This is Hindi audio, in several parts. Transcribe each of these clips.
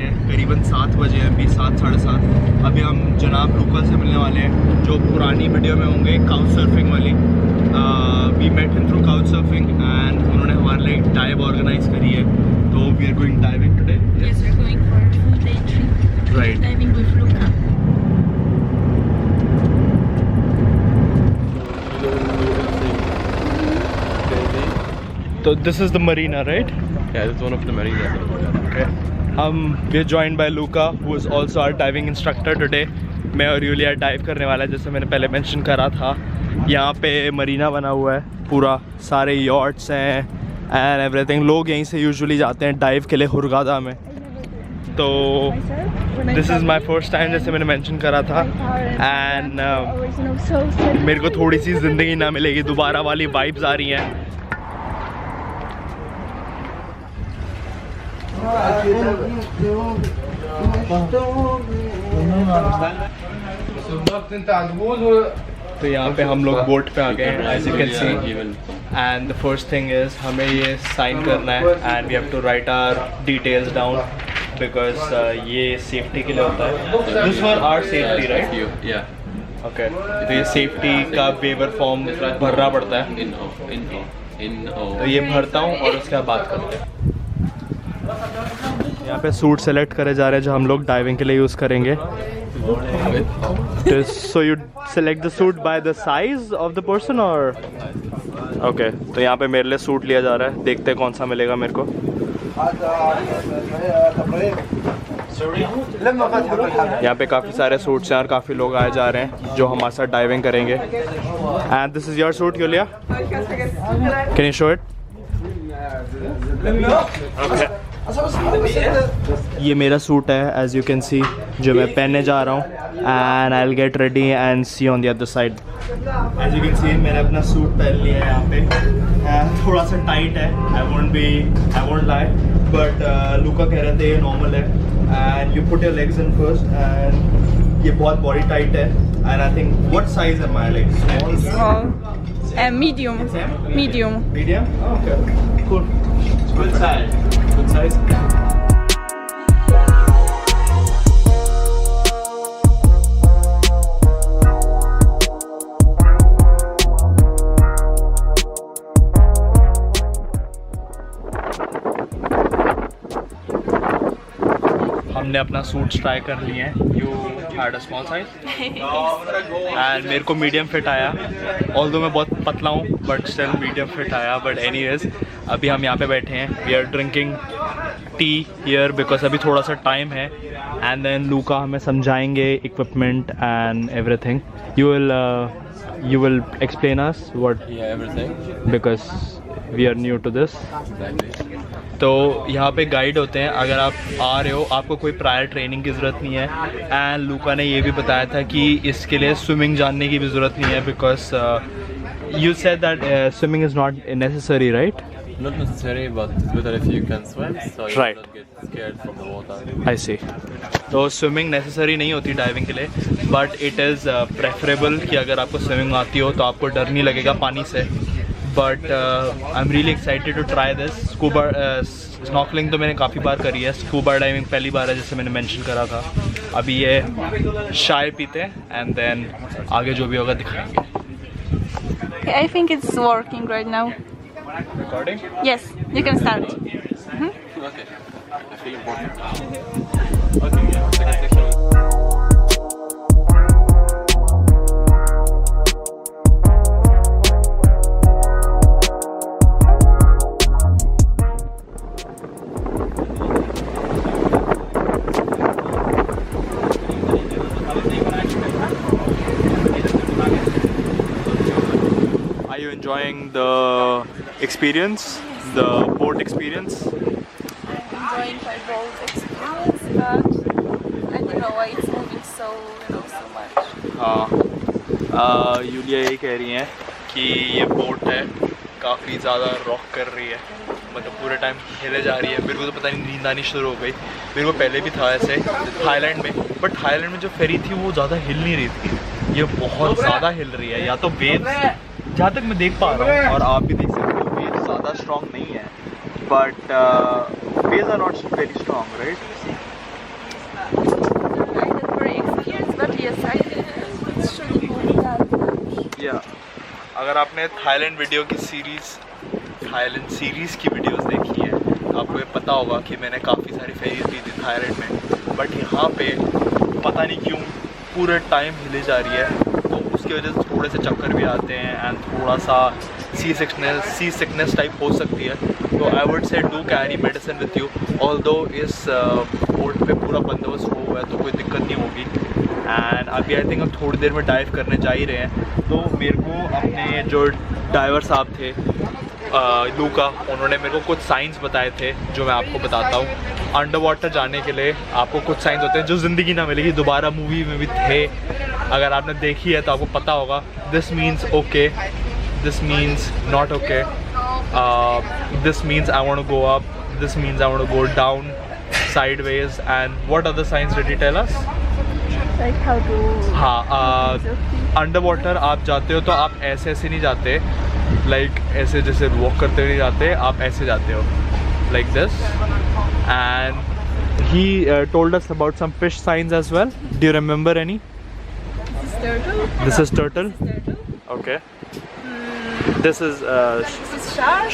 हैं, करीबन 7 बजे हैं, अभी 7 साढ़े 7। अभी हम जनाब लूका से मिलने वाले हैं जो पुरानी वीडियो में होंगे काउच सर्फिंग वाली। We met him through couch surfing and उन्होंने हमारे लिए डाइव ऑर्गेनाइज करी है, तो we are going diving today. Yes, we're going for a full day trip. Right. Diving with Luca. So this is the marina, right? Yeah, that's one of the marinas. Okay. We are joined by Luca, who is also our diving instructor today. मैं और यूलिया डाइव करने वाला है, जैसे मैंने पहले मेंशन करा था। यहाँ पे मरीना बना हुआ है पूरा, सारे यॉट्स हैं एंड एवरीथिंग। लोग यहीं से यूजुअली जाते हैं डाइव के लिए हुरगादा में। तो this is my first time, जैसे मैंने मेंशन करा था। एंड मेरे को थोड़ी सी ज़िंदगी ना मिलेगी, दोबारा वाली वाइब्स आ रही हैं। तो यहाँ पे हम लोग बोट पे आ गए हैं, as you can see. And the first thing is हमें ये साइन करना है and we have to write our details down because ये सेफ्टी के लिए होता है। This for our safety, right? Okay, तो ये सेफ्टी का वेवर फॉर्म भरना पड़ता है। तो ये भरता हूँ और उसके बाद बात करते हैं। यहाँ पे सूट सेलेक्ट करे जा रहे हैं जो हम लोग डाइविंग के लिए यूज़ करेंगे। So you select the suit by the size of the person or? Okay, तो यहाँ पे मेरे लिए सूट लिया जा रहा है, देखते हैं कौन सा मिलेगा मेरे को। यहाँ पे काफ़ी सारे सूट्स हैं और काफ़ी लोग आए जा रहे हैं जो हमारे साथ डाइविंग करेंगे। And this is your suit Yulia, can you show it? ये मेरा सूट है, एज यू कैन सी, जो मैं पहनने जा रहा हूँ। And I will get ready and see on the other side. As you can see मैंने अपना सूट पहन लिया है यहाँ पे। थोड़ा सा टाइट है, आई वोंट लाई, बट लूका कह रहे थे ये नॉर्मल है। And you put your legs in first and ये बहुत बॉडी टाइट है। And I think what size है my legs? Small. Medium. Medium. Medium? Oh, okay. Cool. Good size. Good size. हमने अपना सूट्स ट्राई कर लिए हैं। You had a small size and मेरे को मीडियम फिट आया। ऑल्दो मैं बहुत पतला हूँ बट स्टिल मीडियम फिट आया। बट एनीवेज अभी हम यहाँ पे बैठे हैं, we are drinking tea here because अभी थोड़ा सा टाइम है। एंड देन लूका हमें समझाएंगे equipment and everything. You will explain us what, because we are new to this. तो यहाँ पे गाइड होते हैं, अगर आप आ रहे हो आपको कोई प्रायर ट्रेनिंग की ज़रूरत नहीं है। एंड लूका ने ये भी बताया था कि इसके लिए स्विमिंग जानने की भी ज़रूरत नहीं है, because you said that swimming is not necessary, right? Not necessary, but it's better if you can swim, so you Right. don't get scared from the water. I see. तो स्विमिंग नेसेसरी नहीं होती डाइविंग के लिए, बट इट इज़ प्रेफरेबल कि अगर आपको स्विमिंग आती हो तो आपको डर नहीं लगेगा पानी से। But I am really excited to try this. Scuba snorkelling तो मैंने काफ़ी बार करी है, स्कूबा डाइविंग पहली बार है, जैसे मैंने मेंशन करा था। अभी ये चाय पीते हैं एंड देन आगे जो भी होगा दिखाएंगे। Okay, I think it's working right now. Recording? Yes, you can start. Okay. I feel important. Okay, yeah. Second section. Are you enjoying the experience, the boat experience? Enjoying my boat experience, but I don't know why it's moving so much. हाँ, यूलिया ये कह रही हैं कि ये बोट है काफ़ी ज़्यादा रॉक कर रही है, मतलब पूरे टाइम हिले जा रही है। मेरे को तो पता नहीं, नींद आनी शुरू हो गई। मेरे को पहले भी था ऐसे थाईलैंड में, बट थाईलैंड में जो फेरी थी वो ज़्यादा हिल नहीं रही थी, ये बहुत ज़्यादा हिल रही है। या तो वेव्स, जहाँ तक मैं देख पा रहा हूँ और आप भी देख सकते हो, वेव्स ज़्यादा स्ट्रॉन्ग नहीं है, but waves are not very strong, right? not very experienced, but yes, I think it's really good that much. या अगर आपने थाईलैंड सीरीज़ की वीडियोस देखी है तो आपको ये पता होगा कि मैंने काफ़ी सारी फेरीज ली थी थाईलैंड में, बट यहाँ पे पता नहीं क्यों पूरे टाइम हिले जा रही है, तो उसकी वजह से थोड़े से चक्कर भी आते हैं एंड थोड़ा सा सी सिकनेस टाइप हो सकती है। तो I would say do carry medicine with you, although इस बोट पे पूरा बंदोबस्त हुआ है तो कोई दिक्कत नहीं होगी। एंड अभी आई थिंक हम थोड़ी देर में डाइव करने जा ही रहे हैं, तो मेरे को अपने जो डाइवर साहब थे लूका, उन्होंने मेरे को कुछ साइंस बताए थे जो मैं आपको बताता हूँ। अंडर वाटर जाने के लिए आपको कुछ साइंस होते हैं जो ज़िंदगी ना मिलेगी दोबारा, मूवी में भी थे, अगर आपने देखी है तो आपको पता होगा। This means okay, this means not okay, this means I want to go up, this means I want to go down, sideways, and what other signs did you tell us? Like how to... हाँ, अंडर वाटर आप जाते हो तो आप ऐसे नहीं जाते, लाइक ऐसे जैसे वॉक करते हुए नहीं जाते, आप ऐसे जाते हो like this. And he told us about some fish signs as well. Do you remember any? Turtle. This is turtle, Turtle. Okay. This is This is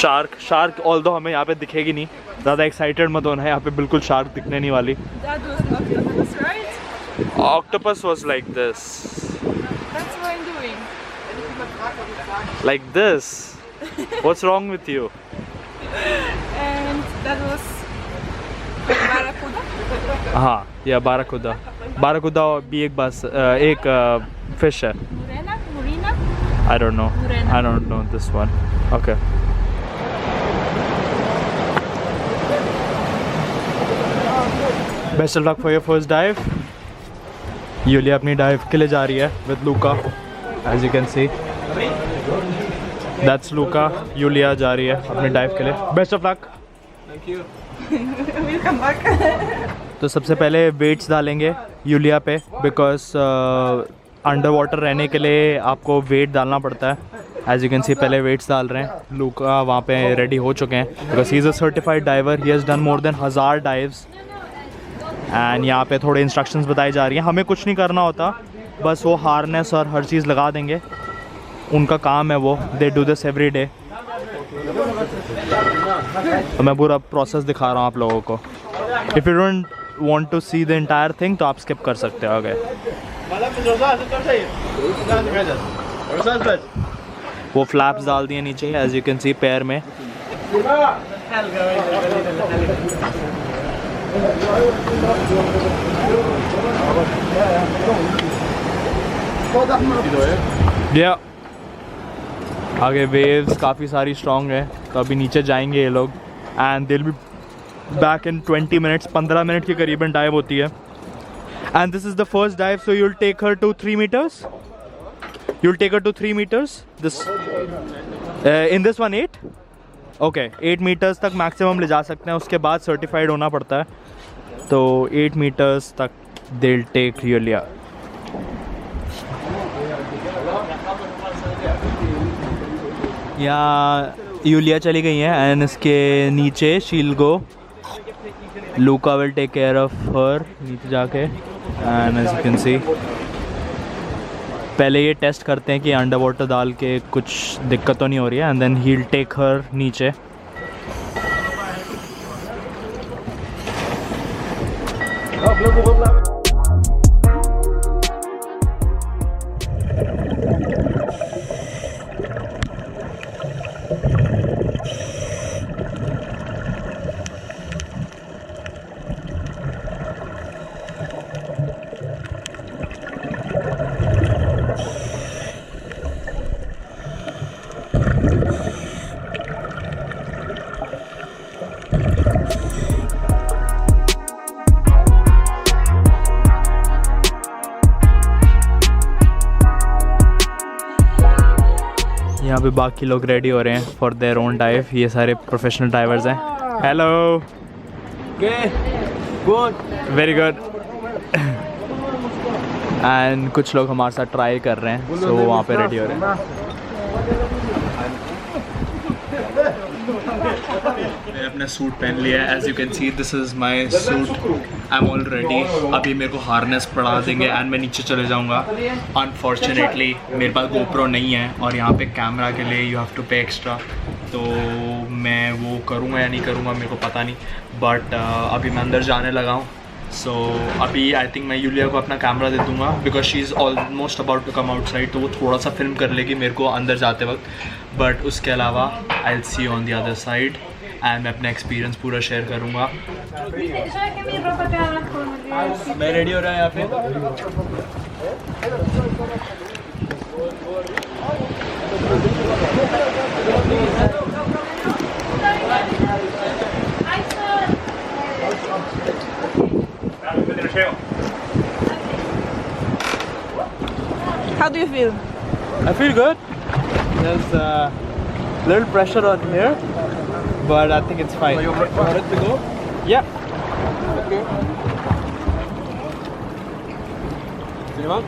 shark. Shark although हमें यहाँ पे दिखेगी नहीं, ज़्यादा एक्साइटेड मत होना है, यहाँ पे बिल्कुल शार्क दिखने नहीं वाली। That was octopus, right? Octopus was like this, That's what I'm doing. like this. What's wrong with you? And that was barracuda. हाँ, या बाराकुदा भी एक फिश है। Murena. I don't know. Murena. I don't know this one. Okay. Best of luck for your first dive. Yulia अपनी डाइव के लिए जा रही है with Luka, as you can see that's Luka. Yulia जा रही है अपनी डाइव के लिए। Best of luck. Thank you. We'll come back. तो सबसे पहले वेट्स डालेंगे यूलिया पे, बिकॉज अंडर वाटर रहने के लिए आपको वेट डालना पड़ता है। एज यू कैन सी पहले वेट्स डाल रहे हैं। लूका वहाँ पे रेडी हो चुके हैं because he is a certified diver, he has done more than 1000 dives. एंड यहाँ पे थोड़े इंस्ट्रक्शंस बताई जा रही हैं, हमें कुछ नहीं करना होता, बस वो हार्नेस और हर चीज़ लगा देंगे, उनका काम है वो, they do this every day. तो मैं पूरा प्रोसेस दिखा रहा हूँ आप लोगों को। If you don't want to see the entire thing तो आप स्किप कर सकते हो आगे। वो फ्लैप्स डाल दिए नीचे, एज यू कैन सी पैर में। या आगे वेव्स काफ़ी सारी स्ट्रॉन्ग है, तो अभी नीचे जाएंगे ये लोग and they will be back in 20 minutes. 15 minute के करीबन डाइव होती है। And this is the first dive, so you will take her to 3 meters. You will take her to 3 meters. This in this one 8. Okay 8 meters तक मैक्सिमम ले जा सकते हैं, उसके बाद सर्टिफाइड होना पड़ता है, तो 8 meters तक दे विल टेक यूलिया। यहाँ यूलिया चली गई है एंड इसके नीचे she'll go, Luka will take care of her नीचे जाके। And as you can see पहले ये टेस्ट करते हैं कि अंडर वाटर डाल के कुछ दिक्कत तो नहीं हो रही है, and then he will take her नीचे। यहाँ पे बाकी लोग रेडी हो रहे हैं फॉर देयर ओन डाइव, ये सारे प्रोफेशनल डाइवर्स हैं। Hello, good, very good. And कुछ लोग हमारे साथ ट्राई कर रहे हैं, सो वहाँ पे रेडी हो रहे हैं। मैंने अपना सूट पहन लिया है. As you can see this is my suit. I am all ready. अभी मेरे को हार्नेस पड़ा देंगे एंड मैं नीचे चले जाऊँगा. अनफॉर्चुनेटली मेरे पास GoPro नहीं है और यहाँ पे कैमरा के लिए यू हैव टू पे एक्स्ट्रा. तो मैं वो करूँगा या नहीं करूँगा मेरे को पता नहीं. बट अभी मैं अंदर जाने लगा हूँ. सो अभी आई थिंक मैं यूलिया को अपना कैमरा दे दूँगा because she is almost about to come outside. तो वो थोड़ा सा फिल्म कर लेगी मेरे को अंदर जाते वक्त. बट उसके अलावा I will see on the other side and मैं अपना एक्सपीरियंस पूरा शेयर करूँगा. मैं रेडी हो रहा है यहाँ पे. How do you feel? I feel good. There's a little pressure on here, but I think it's fine. You ready to go? Yeah. Okay. Cinema?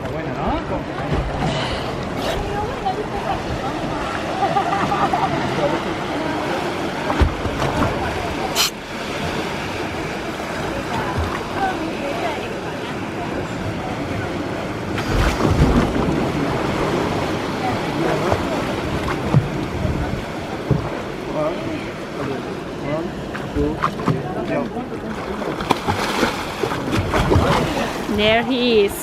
There he is.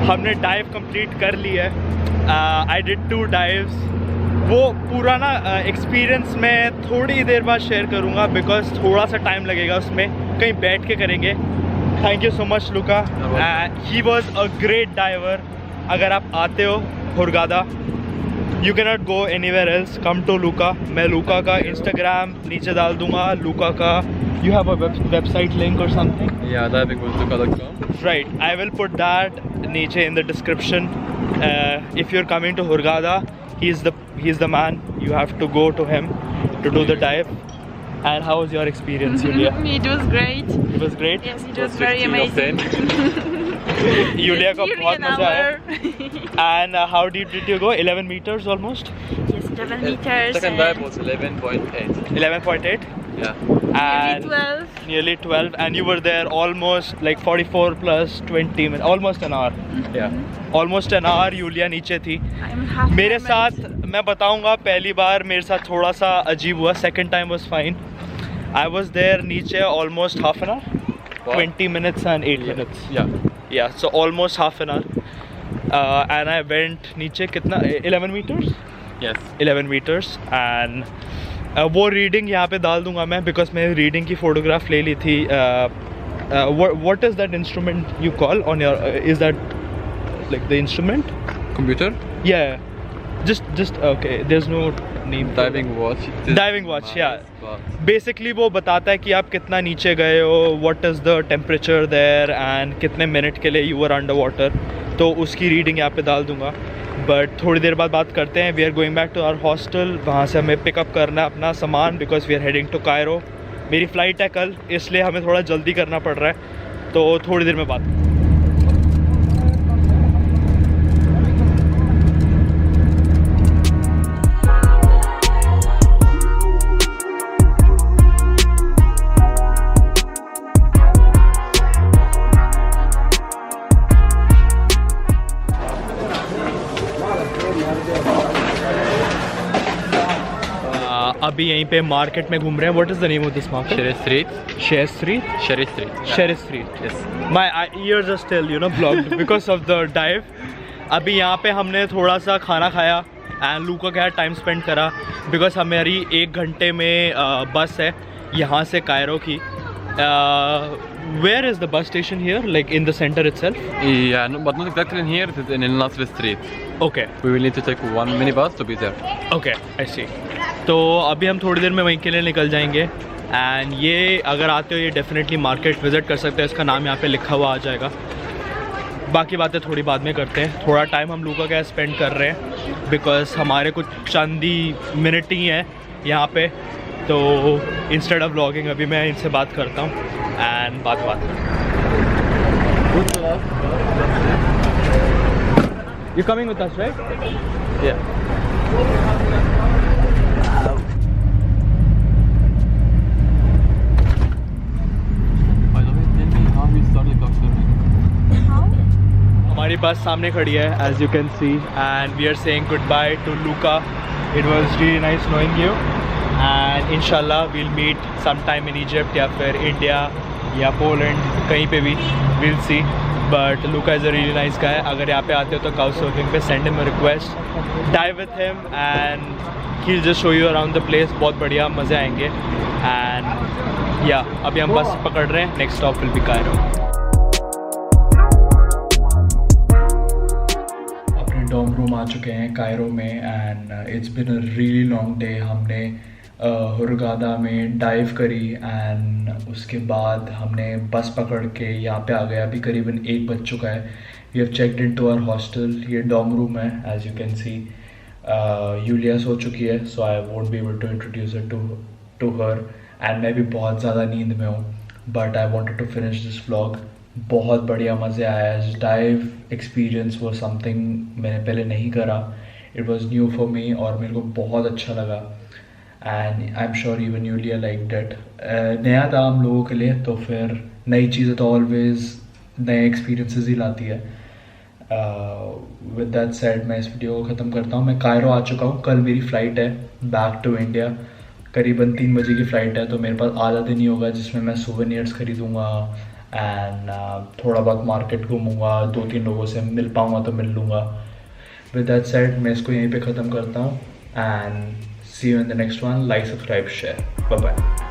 हमने डाइव कंप्लीट कर ली है. I did 2 dives. वो पूरा ना एक्सपीरियंस मैं थोड़ी देर बाद शेयर करूँगा बिकॉज थोड़ा सा टाइम लगेगा उसमें. कहीं बैठ के करेंगे. Thank you so much Luca. He was a great diver. अगर आप आते हो Hurghada you can not go anywhere else. Come to Luca. मैं लुका का इंस्टाग्राम नीचे डाल दूँगा. लुका का you have a website link or something? Yeah, divingwithluka.com. Right, I will put that niche in the description. If you're coming to Hurghada, he's the man. You have to go to him to do the dive. And how was your experience, Yulia? It was great. It was great. Yes, it was very amazing. Yulia का Nearly बहुत an मजा आया. hour. And how did you go? 11 meters almost. Yes, 11 meters. Second dive was 11.8. 11.8. Yeah. And Nearly 12. nearly 12, and you were there almost like 44 plus 20 minutes, almost an hour. Yeah. Almost an hour. Yulia नीचे थी. I'm half मेरे mermaid. साथ मैं बताऊंगा पहली बार मेरे साथ थोड़ा सा अजीब हुआ. Second time was fine. I was there नीचे almost half an hour. Wow. 20 minutes and 8 minutes. Yeah. So almost half an hour. And I went नीचे कितना 11 meters. Yes. 11 meters and वो रीडिंग यहाँ पे डाल दूंगा मैं बिकॉज मैं रीडिंग की फ़ोटोग्राफ ले ली थी. what is that instrument you call on your is that like the instrument? Computer? Yeah, just okay, there's no name. Diving watch. Diving watch, yeah. Basically वो बताता है कि आप कितना नीचे गए हो, what is the temperature there and कितने मिनट के लिए you were underwater. तो उसकी रीडिंग यहाँ पे डाल दूंगा. बट थोड़ी देर बाद बात करते हैं. We are going back to our hostel. वहाँ से हमें पिकअप करना है अपना सामान because we are heading to Cairo. मेरी फ़्लाइट है कल, इसलिए हमें थोड़ा जल्दी करना पड़ रहा है. तो थोड़ी देर में बात. अभी यहीं पे मार्केट में घूम रहे हैं. What is the name of this market? Sherry Street. Sherry Street. Sherry Street. Sherry Street. Yes. My ears are still blocked because of the dive. अभी यहाँ पे हमने थोड़ा सा खाना खाया एंड लूका के साथ टाइम स्पेंड करा बिकॉज हमारी 1 घंटे में बस है यहाँ से कायरो की. where is the bus station here? Like in the center itself? Yeah, no, but not exactly in here. It is in El Nasr Street. Okay. We will need to take one minibus to be there. Okay, I see. तो अभी हम थोड़ी देर में वहीं के लिए निकल जाएंगे एंड ये अगर आते हो ये डेफिनेटली मार्केट विज़िट कर सकते हैं, इसका नाम यहाँ पे लिखा हुआ आ जाएगा। बाकी बातें थोड़ी बाद में करते हैं, थोड़ा टाइम हम लूका का स्पेंड कर रहे हैं बिकॉज हमारे कुछ चंद ही मिनट ही हैं यहाँ पे, तो इंस्टेड ऑफ व्लॉगिंग अभी मैं इनसे बात करता हूँ एंड बात you coming with us right? या By the way, tell me how you started couchsurfing. How? हमारी बस सामने खड़ी है as you can see and we are saying goodbye to Luca. It was really nice knowing you and इंशाल्लाह we'll meet some time in Egypt या फिर इंडिया या पोलैंड, कहीं पे भी, we'll see. But Luca is a really nice guy. अगर यहाँ पे आते हो तो काउचसर्फिंग पे send him a request, dive with him and he will just show you around the place. बहुत बढ़िया मज़े आएंगे एंड या अभी हम बस पकड़ रहे हैं, next stop will be Cairo. Dorm room आ चुके हैं कायरो में and it's been a really long day. हमने हुरगादा में डाइव करी एंड उसके बाद हमने बस पकड़ के यहाँ पे आ गए। अभी करीबन 1 बज चुका है। We have checked in to our hostel. ये डॉर्म रूम है as you can see. Yulia सो चुकी है so I won't be able to introduce it to her and मैं भी बहुत ज़्यादा नींद में हूँ but I wanted to finish this vlog. बहुत बढ़िया मज़े आया। डाइव एक्सपीरियंस वो समथिंग मैंने पहले नहीं करा। It was new for me और मेरे को बहुत अच्छा लगा and I am sure even Yulia like that. नया था हम लोगों के लिए तो फिर नई चीज़ें तो ऑलवेज नए एक्सपीरियंसेस ही लाती है। विद दैट सेड मैं इस वीडियो को ख़त्म करता हूँ। मैं कायरो आ चुका हूँ। कल मेरी फ़्लाइट है बैक टू इंडिया। करीबन 3 बजे की फ़्लाइट है तो मेरे पास आधा दिन ही होगा जिसमें मैं सोवेनियर्स खरीदूँगा एंड थोड़ा बहुत मार्केट घूमूंगा, 2-3 लोगों से मिल पाऊँगा तो मिल लूँगा। विद दैट सेड मैं इसको यहीं पे ख़त्म करता हूँ and see you in the next one. Like, subscribe, share, bye bye.